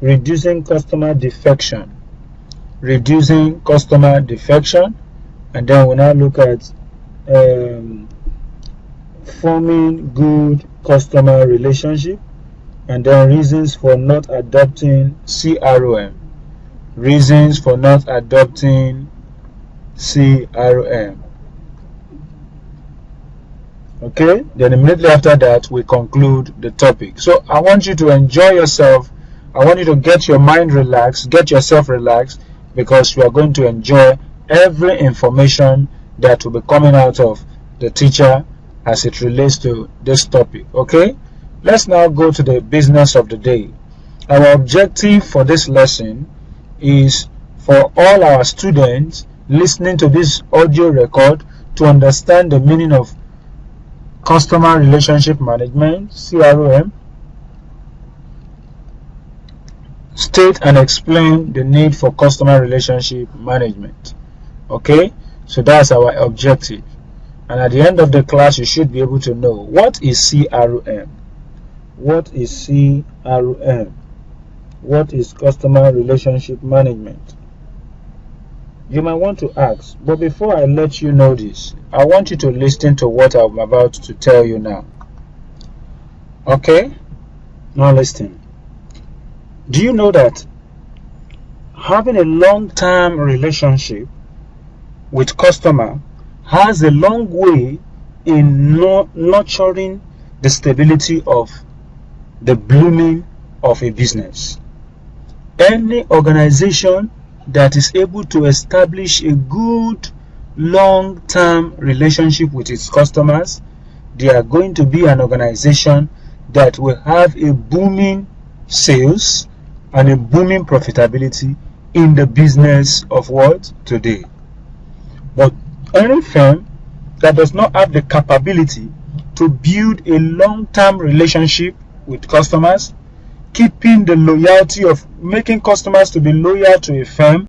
reducing customer defection. Reducing customer defection. And then we'll now look at forming good customer relationship, and then reasons for not adopting CRM. Reasons for not adopting CRM. Okay, then immediately after that we conclude the topic. So I want you to enjoy yourself. I want you to get your mind relaxed, get yourself relaxed, because you are going to enjoy every information that will be coming out of the teacher as it relates to this topic. Okay, let's now go to the business of the day. Our objective for this lesson is for all our students listening to this audio record to understand the meaning of customer relationship management, CRM. State and explain the need for customer relationship management. Okay, so that's our objective. And at the end of the class, you should be able to know what is CRM. What is CRM? What is customer relationship management? You might want to ask, but before I let you know this, I want you to listen to what I'm about to tell you now. Okay? Now listen. Do you know that having a long-term relationship with customer has a long way in nurturing the stability of the blooming of a business? Any organization that is able to establish a good long-term relationship with its customers, they are going to be an organization that will have a booming sales and a booming profitability in the business of what? Today. But any firm that does not have the capability to build a long-term relationship with customers, keeping the loyalty of making customers to be loyal to a firm,